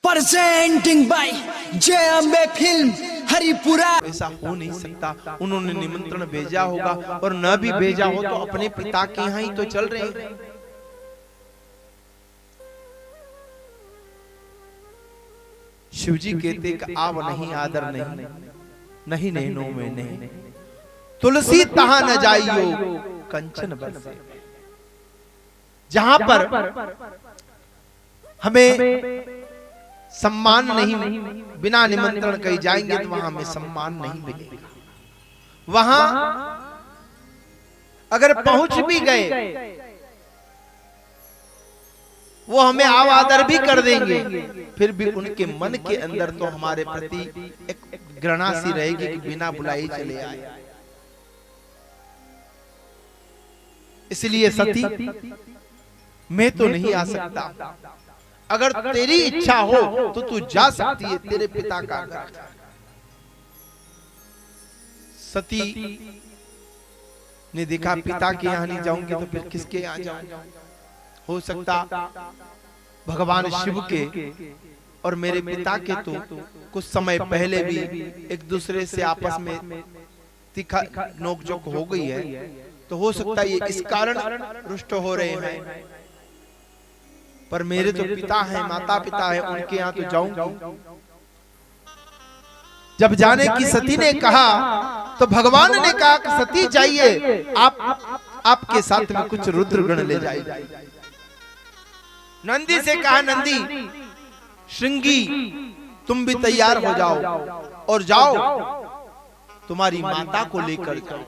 Presenting by जय Ambe film Haripura. ऐसा हो नहीं सकता, उन्होंने निमंत्रण भेजा होगा और न भी भेजा हो तो अपने पिता के यहाँ ही तो चल रहे हैं। शिवजी कहते कि आव नहीं आदर नहीं, नहीं नैनों में नहीं, तुलसी तहां न जाइयो कंचन बरसे। जहां पर हमें सम्मान नहीं, बिना निमंत्रण कहीं जाएंगे तो वहां हमें सम्मान नहीं मिलेगा। वहां अगर पहुंच भी गए वो हमें आवादर भी कर देंगे, फिर भी उनके मन के अंदर तो हमारे प्रति एक घृणा सी रहेगी कि बिना बुलाए चले आए। इसलिए सती मैं तो नहीं आ सकता, अगर तेरी इच्छा हो तो तू जा सकती है, तेरे पिता का घर। सती ने देखा पिता के यहाँ नहीं जाऊंगी तो फिर किसके यहाँ जाऊंगा। हो सकता भगवान शिव के और मेरे पिता के तो कुछ समय पहले भी एक दूसरे से आपस में तीखा नोकझोंक हो गई है, तो हो सकता है ये इस कारण रुष्ट हो रहे हैं। पर मेरे तो पिता हैं, माता पिता हैं, उनके यहाँ तो जाऊंगी। जब जाने की सती ने कहा तो भगवान ने कहा कि सती जाइए, आपके साथ में कुछ रुद्रगण ले जाइए। नंदी से कहा नंदी श्रृंगी तुम भी तैयार हो जाओ और जाओ तुम्हारी माता को लेकर जाओ।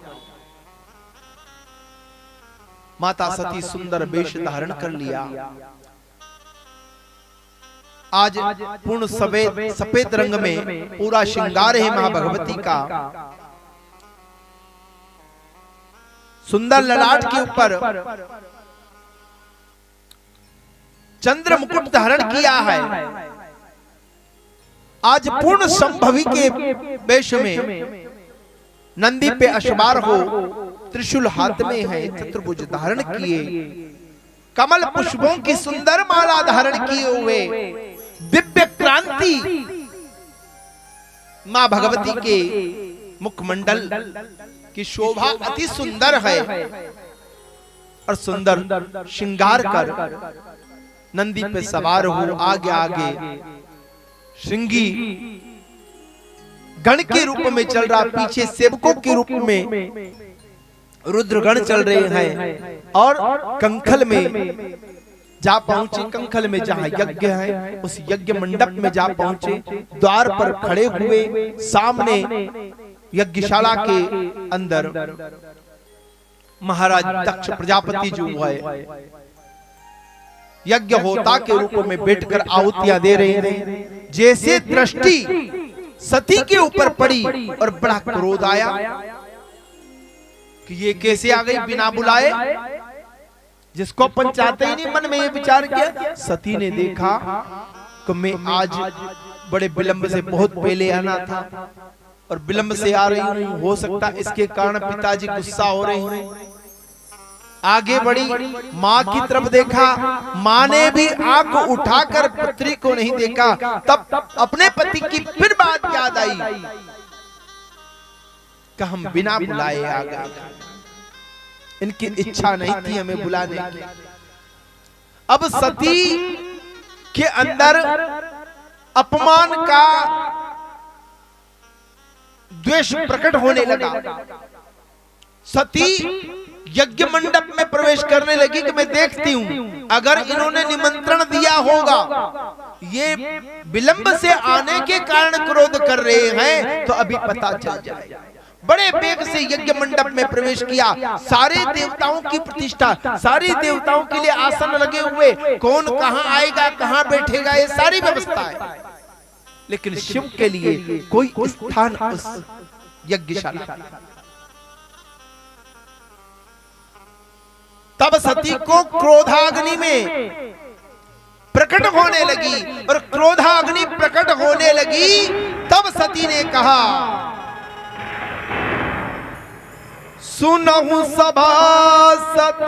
माता सती सुंदर वेश धारण कर लिया। आज पूर्ण सफेद रंग में पूरा श्रृंगार है मां भगवती का। सुंदर ललाट के ऊपर चंद्र मुकुट धारण किया है। आज पूर्ण संभवी के वेश में नंदी पे अश्वार हो, त्रिशूल हाथ में है, चतुर्भुज धारण किए, कमल पुष्पों की सुंदर माला धारण किए हुए दिव्य क्रांति मां भगवती के मुखमंडल की शोभा अति सुंदर है। और सुंदर श्रृंगार कर नंदी पे सवार हो आगे आगे श्रृंगी गण के रूप में चल रहा, पीछे सेवकों के रूप में रुद्रगण चल रहे हैं। और कंखल में जा पहुंचे, कंखल में जहां यज्ञ है उस यज्ञ मंडप में जा पहुंचे। द्वार पर खड़े हुए, सामने यज्ञशाला के अंदर महाराज दक्ष प्रजापति जो है यज्ञ होता के रूप में बैठकर आहुतियां दे रहे हैं। जैसे दृष्टि सती के ऊपर पड़ी और बड़ा क्रोध आया कि ये कैसे आ गई बिना बुलाए, जिसको अपन चाहते ही नहीं। मन में ये विचार किया, सती ने देखा कि मैं आज बड़े विलंब से, बहुत पहले आना था और विलंब से आ रही हूं, हो सकता इसके कारण पिताजी गुस्सा हो रहे हैं। आगे बढ़ी, माँ की तरफ देखा, माँ ने भी आंख उठाकर पुत्री को नहीं देखा। तब अपने पति की फिर बात याद आई कि हम बिना बुलाए आ गए, इनकी इच्छा नहीं थी हमें बुलाने की। अब सती के अंदर अपमान का द्वेष प्रकट होने लगा। सती यज्ञ मंडप में प्रवेश करने लगी कि मैं देखती हूं अगर इन्होंने निमंत्रण दिया होगा, ये विलंब से आने के कारण क्रोध कर रहे हैं तो अभी पता चल जाए। बड़े वेग से यज्ञ मंडप में प्रवेश किया। सारे देवताओं की प्रतिष्ठा, सारे देवताओं के लिए आसन लगे हुए, कौन कहां आएगा कहां बैठेगा ये सारी व्यवस्था है, लेकिन शिव के लिए कोई स्थान उस यज्ञशाला। तब सती को क्रोधाग्नि में प्रकट होने लगी, और क्रोधाग्नि प्रकट होने लगी तब सती ने कहा, सुनहु सभासद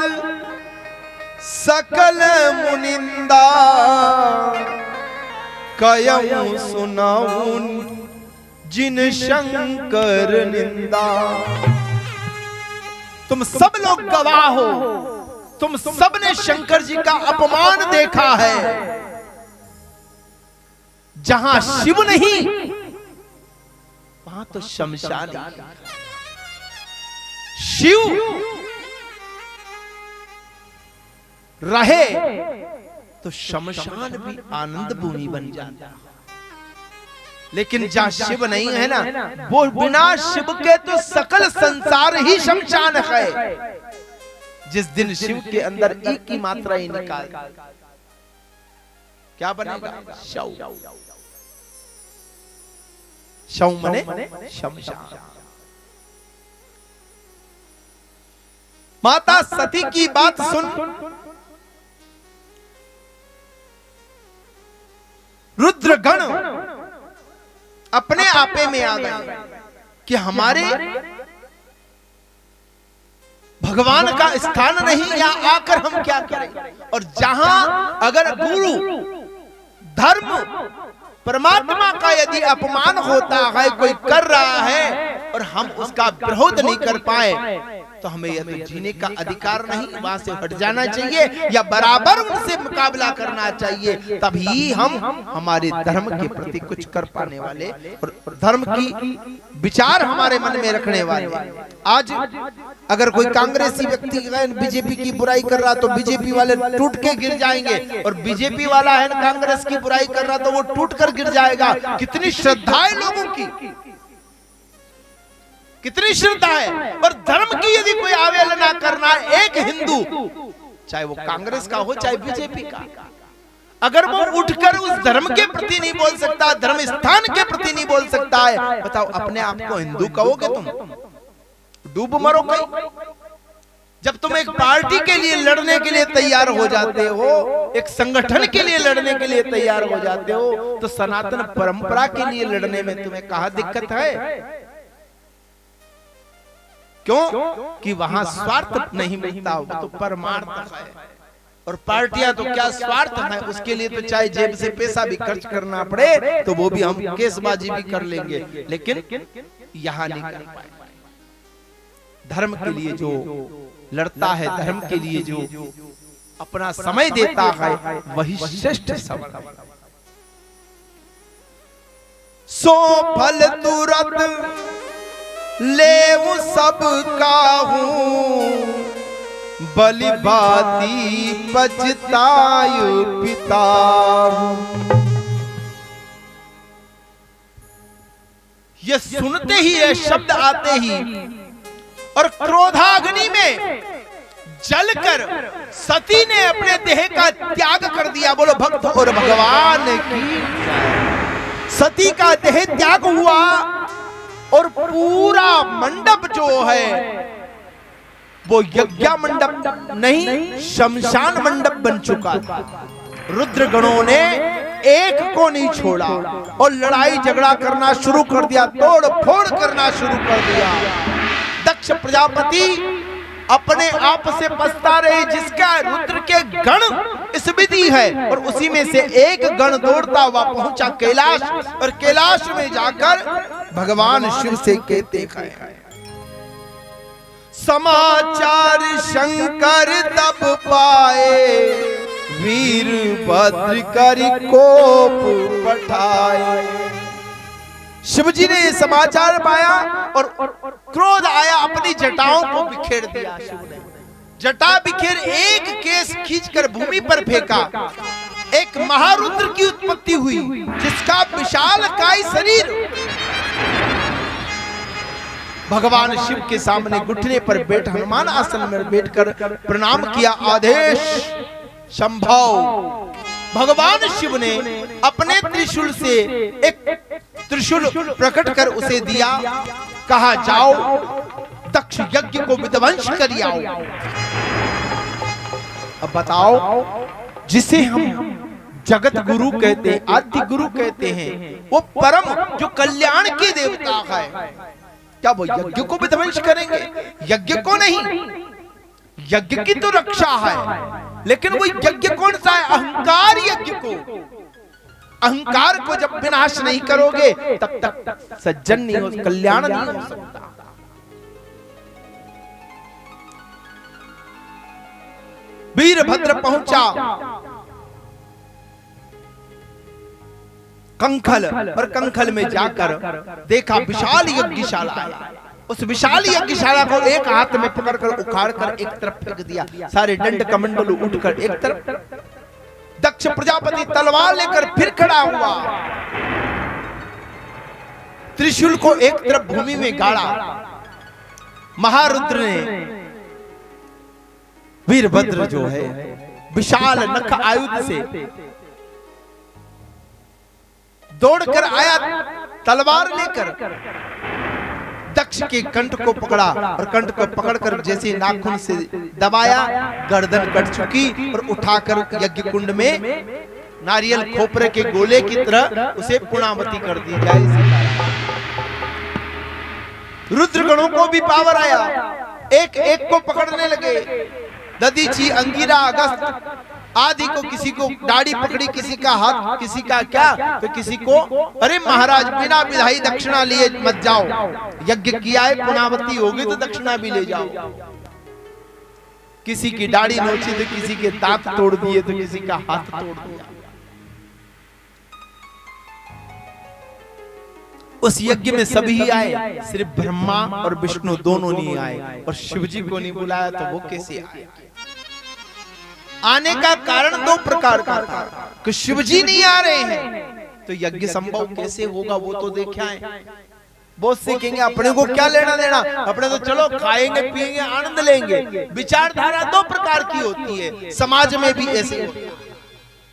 सकल मुनिंदा, कयऊं सुनाऊं जिन शंकर निंदा। तुम सब लोग गवाह हो, तुम सब ने शंकर जी का अपमान देखा है। जहां शिव नहीं वहां तो शमशान। शिव रहे तो शमशान भी आनंद भूमि बन जाता। लेकिन जहां शिव नहीं है ना, वो बिना शिव के तो सकल संसार ही शमशान है। जिस दिन शिव के अंदर एक की मात्रा ही निकाल, क्या बनेगा? शव। शव मने शमशान। माता सती की बात सुन रुद्रगण अपने आपे में आ गए कि हमारे भगवान का स्थान नहीं, यहाँ आकर हम क्या करें। और जहां अगर गुरु धर्म परमात्मा का यदि अपमान होता है, कोई कर रहा है और हम उसका विरोध नहीं कर पाए, तो हमें यह तो जीने का अधिकार नहीं, वहां से हट जाना चाहिए या बराबर उनसे मुकाबला करना चाहिए। तभी हम हमारे धर्म के प्रति कुछ कर पाने वाले और धर्म की विचार हमारे मन में रखने वाले। आज अगर कोई कांग्रेसी व्यक्ति बीजेपी की बुराई कर रहा तो बीजेपी वाले टूट के गिर जाएंगे, और बीजेपी वाला है कांग्रेस की बुराई कर रहा तो वो टूट कर गिर जाएगा। कितनी श्रद्धा है लोगों की, कितनी श्रद्धा है। और धर्म की यदि कोई अवहेलना करना, एक हिंदू चाहे वो कांग्रेस का हो चाहे बीजेपी का, अगर वो उठकर उस धर्म के प्रति नहीं बोल सकता, धर्म स्थान के प्रति नहीं बोल सकता है, बताओ अपने आप को हिंदू कहोगे तुम? डूब मरो कहीं। जब तुम एक पार्टी के लिए लड़ने के लिए तैयार हो जाते हो, एक संगठन के लिए लड़ने के लिए तैयार हो जाते हो, तो सनातन परंपरा के लिए लड़ने में तुम्हें कहां दिक्कत है? क्यों? कि वहां स्वार्थ नहीं मिलता, वो तो परमार्थ है। और पार्टियां तो क्या स्वार्थ है, उसके लिए तो चाहे जेब से पैसा भी खर्च करना पड़े तो वो भी हम केसबाजी भी कर लेंगे, लेकिन यहां नहीं कर पाए। धर्म के लिए जो लड़ता है, धर्म के लिए जो अपना समय देता है, वही श्रेष्ठ समय। सो फल तुरंत ले सब काहूं, बलि बाती पछतायु पिता। ये सुनते ही, ये शब्द आते ही और क्रोधाग्नि में जलकर सती ने अपने देह का त्याग कर दिया। बोलो भक्त और भगवान की। सती का देह त्याग हुआ और पूरा मंडप जो है वो यज्ञ मंडप नहीं, शमशान मंडप बन चुका था। रुद्रगणों ने एक को नहीं छोड़ा और लड़ाई झगड़ा करना शुरू कर दिया, तोड़ फोड़ करना शुरू कर दिया। दक्ष प्रजापति अपने आप से पछता रहे, जिसका रुद्र के गण इस विधि है, और उसी में से एक गण दौड़ता हुआ पहुंचा कैलाश, और कैलाश में जाकर भगवान शिव से कहते हैं, समाचार शंकर तब पाए, वीरभद्र करि कोप पठाए। शिवजी ने ये समाचार पाया और क्रोध आया, अपनी जटाओं को बिखेर दिया। शिव ने जटा बिखेर एक केस खींचकर भूमि पर फेंका। एक महारुद्र की उत्पत्ति हुई, जिसका विशालकाय शरीर भगवान शिव के सामने घुटने पर बैठ, हनुमान आसन में बैठकर प्रणाम किया। आदेश संभव। भगवान शिव ने अपने त्रिशूल से एक त्रिशूल प्रकट कर उसे दिया, कहा जाओ दक्ष यज्ञ को विध्वंस कर आओ। अब बताओ, जिसे हम जगत गुरु कहते हैं, आदि गुरु कहते हैं, वो परम जो कल्याण की देवता है, क्या वो यज्ञ को विध्वंस करेंगे? यज्ञ को नहीं, यज्ञ की तो रक्षा है, लेकिन वो यज्ञ कौन सा है? अहंकार यज्ञ को। अहंकार को जब विनाश नहीं करोगे तब तक सज्जन नहीं हो, कल्याण नहीं हो सकता। वीरभद्र पहुंचा कंखल, और कंखल में जाकर देखा विशाल यज्ञशाला है। उस विशाल यज्ञशाला को एक हाथ में पकड़कर उखाड़कर एक तरफ फेंक दिया। सारे दंड कमंडल उठकर एक तरफ। दक्ष प्रजापति तलवार लेकर फिर खड़ा हुआ, त्रिशूल को एक तरफ भूमि में गाड़ा। महारुद्र ने वीरभद्र जो है विशाल नख आयुध से दौड़कर आया, तलवार लेकर दक्ष के कंठ को पकड़ा और कंठ को पकड़कर जैसे नाखून से दबाया, गर्दन कट चुकी और उठाकर यज्ञ कुंड में नारियल खोपरे के गोले की तरह उसे पूर्णावती कर दी जाए। रुद्रगणों को भी पावर आया, एक एक को पकड़ने लगे। दधीची, अंगिरा, अगस्त आदि को, किसी को दाढ़ी पकड़ी, किसी का हाथ, किसी का क्या, तो किसी को अरे महाराज बिना विधाई दक्षिणा लिए मत जाओ, यज्ञ किया है, पुनावती होगी तो दक्षिणा भी ले जाओ। किसी की दाढ़ी नोची तो किसी के दांत तोड़ दिए तो किसी का हाथ तोड़ दिया। उस यज्ञ में सभी आए, सिर्फ ब्रह्मा और विष्णु दोनों नहीं आए, और शिवजी को नहीं बुलाया तो वो कैसे आए? आने का कारण दो प्रकार का था कि शिवजी नहीं आ रहे हैं तो यज्ञ संभव कैसे होगा, वो तो देखे आए। बहुत से कहेंगे अपने को क्या लेना देना, अपने तो चलो खाएंगे पिएंगे आनंद लेंगे। विचारधारा दो प्रकार की होती है, समाज में भी ऐसे होती है।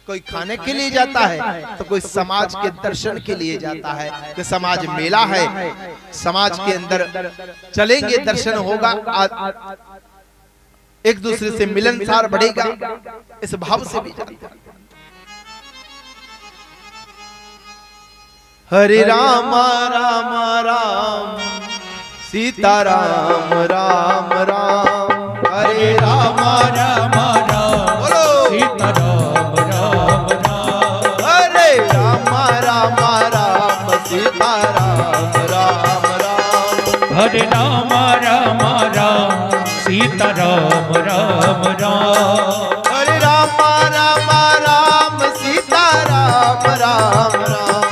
कोई खाने के लिए जाता है तो कोई समाज के दर्शन के लिए जाता है कि समाज मेला है, समाज के अंदर चलेंगे, दर्शन होगा, एक दूसरे से मिलनसार बढ़ेगा, इस भाव से भी जाता है। हरे राम राम राम सीता राम राम राम, हरे राम राम राम बोलो सीता राम राम राम, हरे राम राम राम सीता राम राम राम, हरे राम राम राम सीता राम राम राम, हरे राम राम राम सीता राम राम राम,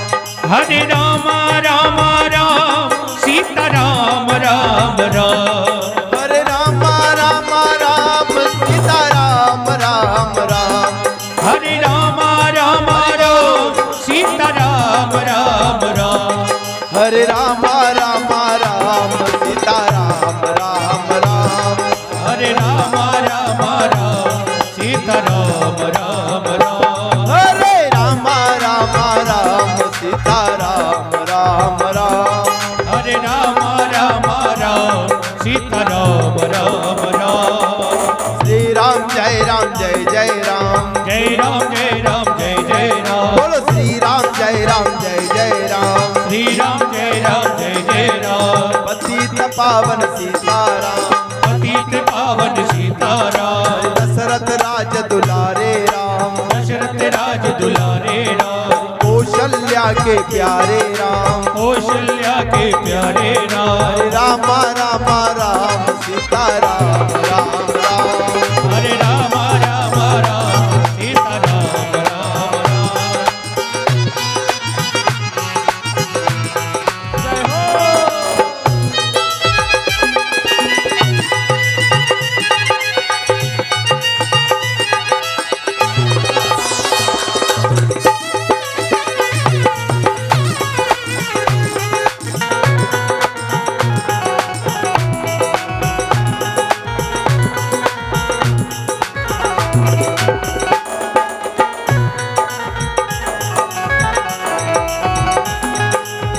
हरे राम राम राम सीता राम राम राम, हरे राम राम राम सीता राम राम राम, हरे राम राम राम सीता राम राम राम, हरे राम राम राम सीता राम राम राम, हरे राम राम राम सीता राम राम राम, हरे राम राम राम सीता राम राम राम, हरे राम राम राम सीता राम राम राम, श्री राम जय राम जय जय राम, जय राम जय राम जय जय राम, बोलो श्री राम जय राम जय जय राम, श्री राम जय राम जय जय राम, पतित पावन सीताराम, पतित पावन सीताराम, दशरथ राज दुलारे राम, दशरथ राज दुलारे राम, कौशल्या के प्यारे राम, कौशल्या के प्यारे राम, राम राम राम सीताराम राम राम, हरे राम राम राम सीता राम राम राम, जय हो।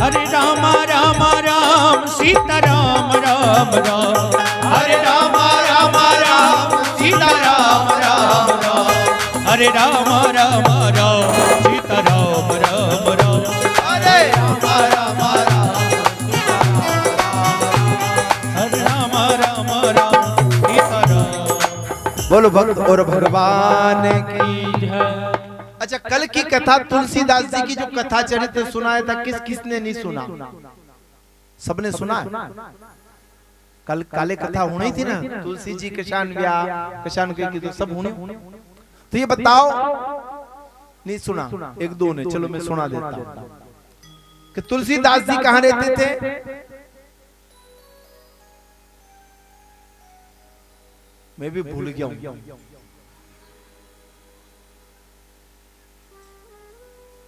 हरे राम राम राम सीता राम राम राम, हरे राम राम राम सीता राम राम राम, हरे राम राम राम सीता राम राम राम, हरे राम राम राम, हरे राम राम राम सीता राम। बोलो भक्त और भगवान की। जय। अच्छा अच्छा, कल की कथा तुलसीदास जी की जो कथा चरित्र सुनाया था, किस किसने नहीं सुना? सबने सुना है। कल काले कथा होनी थी ना, तुलसी जी किसान की तो सब होनी। तो ये बताओ, नहीं सुना? एक दो ने, चलो मैं सुना देता हूं कि तुलसीदास जी कहां रहते थे। मैं भी भूल गया हूं।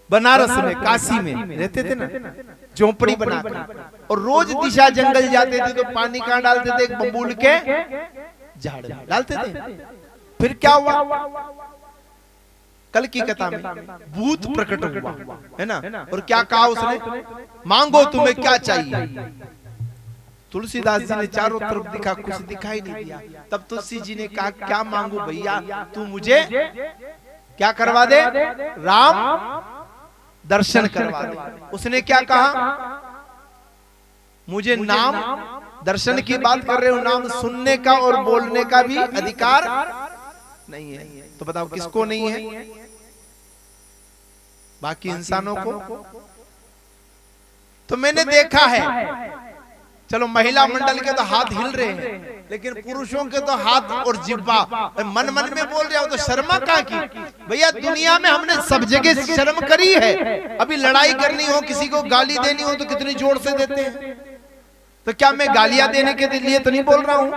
बनारस में, काशी में रहते थे ना, झोपड़ी बनाकर, और रोज दिशा जंगल जाते थे तो पानी कहां डालते थे? एक बबूल के झाड़ में डालते थे। फिर क्या हुआ? कल की कथा में भूत प्रकट हुआ, है ना? और क्या कहा उसने? मांगो तुम्हें क्या चाहिए। तुलसीदास जी ने चारों तरफ देखा, कुछ दिखाई नहीं दिया। तब तुलसी जी ने कहा, क्या मांगू भैया, तू मुझे क्या करवा दे? राम दर्शन करवा दे। उसने क्या कहा? मुझे नाम दर्शन की बात कर रहे हो, नाम सुनने का और बोलने का भी अधिकार नहीं है। तो बताओ किसको नहीं है? बाकी इंसानों को। तो मैंने देखा है, चलो महिला मंडल के तो हाथ हिल रहे हैं, लेकिन पुरुषों के तो हाथ और जिह्वा मन मन में बोल रहे हो, तो शर्मा कहाँ की? भैया दुनिया में हमने सब जगह शर्म करी है। अभी लड़ाई करनी हो, किसी को गाली देनी हो तो कितनी जोर से देते हैं। तो क्या मैं गालियां देने के लिए तो नहीं बोल रहा हूं,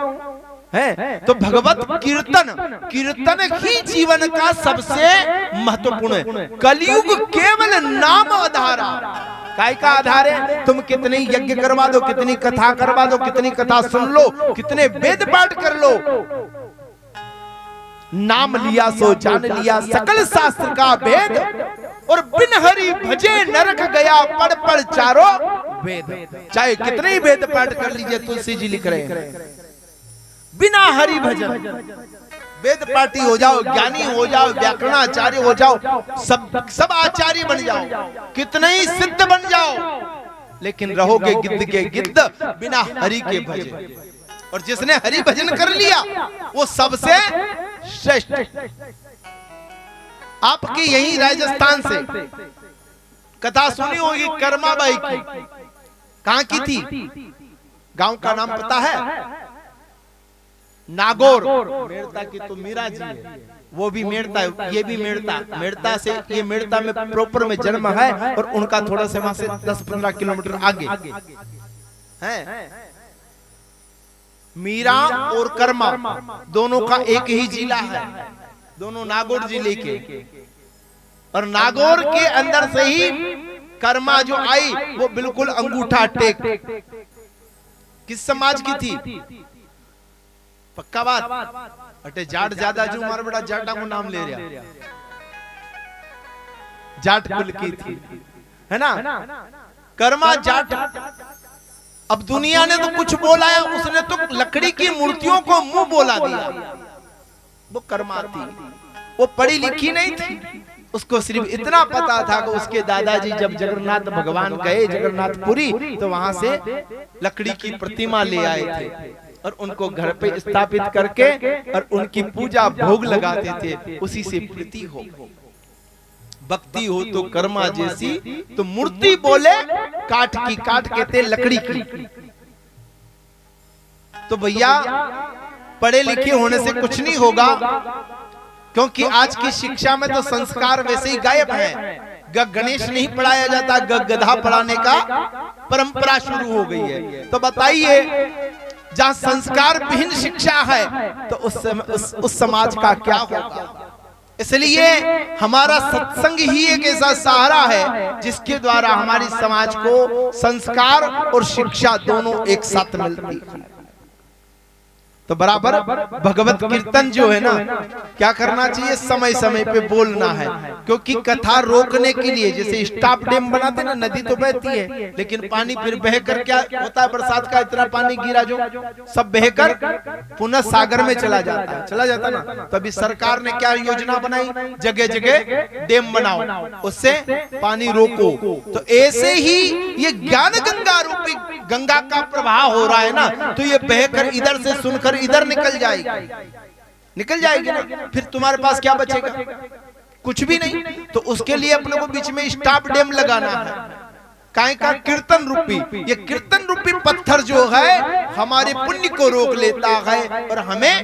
है? तो भगवत कीर्तन ही जीवन का सबसे महत्वपूर्ण है। कलयुग केवल नाम आधारा। काय का आधार है? तुम कितनी यज्ञ करवा दो, कितनी कथा करवा दो, कितनी कथा सुन लो, कितने वेद पाठ कर लो, नाम लिया सो जान लिया सकल शास्त्र का भेद, और बिन हरि भजे नरक गया पढ़ पढ़ चारों वेद। चाहे कितने ही वेद पाठ कर लीजिए, तुलसी जी लिख रहे हैं, बिना हरि भजन वेद पाठी हो जाओ, ज्ञानी हो जाओ, व्याकरणाचार्य हो जाओ, सब आचार्य बन जाओ, कितने ही सिद्ध बन जाओ, लेकिन रहोगे गिद्ध के गिद्ध, बिना हरि के भजन। और जिसने हरि भजन कर लिया वो सबसे श्रेष्ठ। आपकी यही राजस्थान से कथा सुनी होगी कर्माबाई की। कहां की थी? गांव का नाम पता है? नागौर। मेड़ता की तो मीरा जी है, वो भी मेड़ता है, ये भी मेड़ता से, ये मेड़ता में प्रॉपर में जन्म है, और उनका थोड़ा से वहां से 10-15 किलोमीटर आगे है। मीरा और कर्मा दोनों का एक ही जिला है, दोनों नागौर जिले के। और नागौर के अंदर से ही कर्मा जो आई वो बिल्कुल अंगूठा टेक। किस समाज की थी? पक्का बात? अटे जाट ज्यादा जो मार बड़ा जाटा को नाम ले रहा, जाट कुल की थी, है ना? कर्मा जाट। अब दुनिया ने तो कुछ बोला है, उसने तो लकड़ी की मूर्तियों को मुंह बोला दिया। वो कर्मा थी, वो पढ़ी लिखी नहीं थी, उसको सिर्फ इतना पता था कि उसके दादाजी जब जगन्नाथ भगवान गए जगन्नाथपुरी, तो वहां से लकड़ी की प्रतिमा ले आए थे और उनको घर पे स्थापित करके और उनकी पूजा भोग लगाते थे। उसी से प्रीति हो, भक्ति हो तो कर्मा जैसी, तो मूर्ति बोले काठ की, काठ कहते लकड़ी की। तो भैया पढ़े लिखे होने से कुछ नहीं होगा, क्योंकि आज की शिक्षा में तो संस्कार वैसे ही गायब है। गणेश नहीं पढ़ाया जाता, गधा पढ़ाने का परंपरा शुरू हो गई है। तो बताइए, जहाँ संस्कार विहीन शिक्षा है तो उस समाज का क्या होगा? इसलिए हमारा सत्संग ही एक ऐसा सहारा है जिसके द्वारा हमारी समाज को संस्कार और शिक्षा दोनों एक साथ मिलती है। तो बराबर भगवत कीर्तन जो है ना, क्या करना चाहिए? समय समय पे बोलना है, क्योंकि कथा रोकने के लिए, जैसे स्टॉप डैम बनाते ना, नदी तो बहती है लेकिन पानी फिर बहकर क्या होता है, बरसात का इतना पानी गिरा जो सब बहकर पुनः सागर में चला जाता ना। तो अभी सरकार ने क्या योजना बनाई? जगह जगह डैम बनाओ, उससे पानी रोको। तो ऐसे ही ये ज्ञान गंगा रूपी गंगा का प्रवाह हो रहा है ना, तो ये बहकर इधर से सुनकर इधर निकल जाएगी ना। फिर तुम्हारे पास क्या बचेगा? कुछ भी नहीं। तो उसके लिए अपने को बीच में स्टॉप डैम लगाना है, काहे का कीर्तन रूपी। ये कीर्तन रूपी पत्थर जो है हमारे पुण्य को रोक लेता है और हमें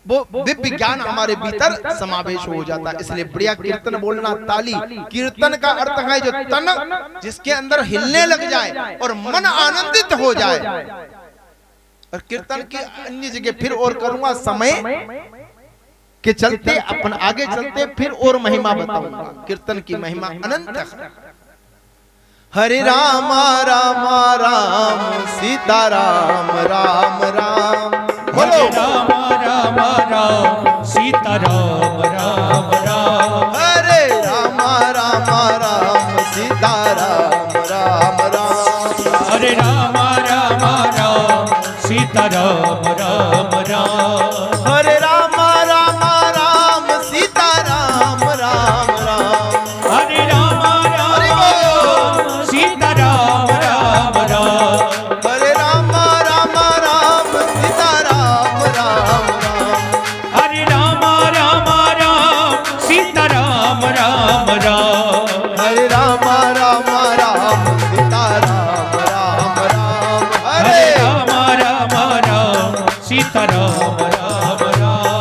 वो दिव्य ज्ञान हमारे भीतर समावेश हो जाता है। इसलिए बढ़िया कीर्तन बोलना, ताली। कीर्तन का अर्थ है जो तन जिसके अंदर हिलने लग जाए और मन आनंदित हो जाए। और कीर्तन की अन्य जगह फिर और करूंगा, समय के चलते अपन आगे चलते फिर और महिमा बताऊंगा। कीर्तन की महिमा अनंत है। हरे राम राम राम सीता राम राम राम, बोलो राम राम राम सीता राम राम राम। हरे राम राम राम सीता राम राम राम। हरे राम राम राम सीता राम राम राम। हरे राम राम राम सीता राम राम राम। हरे राम राम सीता राम राम राम। हरे राम राम राम सीता राम राम राम। हरे राम राम राम सीता राम राम राम। हरे राम राम राम सीता राम राम राम। हरे राम राम राम सीता राम राम राम।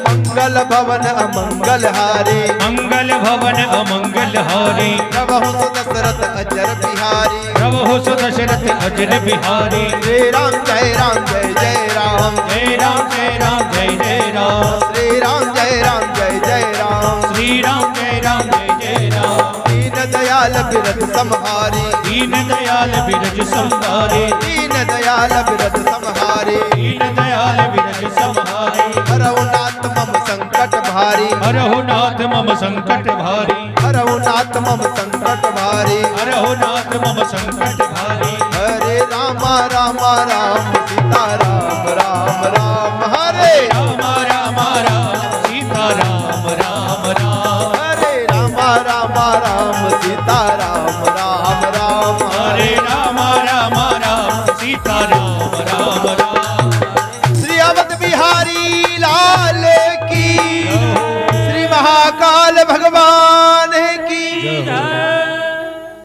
मंगल भवन अमंगल हारे, मंगल भवन अमंगल हारे। प्रभु दशरथ अजर बिहारी, प्रभु दशरथ अजर बिहारी। श्री राम जय राम जय जय राम। जय राम जय राम जय जय राम। श्री राम जय राम जय जय राम। श्री राम जय राम जय जय राम। दीन दयाल बिरज समहारी, दीन दयाल बिरज संहारे। दीन दयाल बिरज समहारी। दीन दयाल बिरज संहारे। हरहु नाथ मम संकट भारी, हरहु नाथ मम संकट भारी। हरहु नाथ मम संकट भारी। हरहु नाथ मम संकट भारी। हरे राम राम राम सीता राम राम राम। हरे राम राम राम सीता राम राम राम। हरे राम राम राम सीता राम राम राम। हरे राम राम राम सीता राम राम राम। श्री अवध बिहारी लाल की, श्री महाकाल भगवान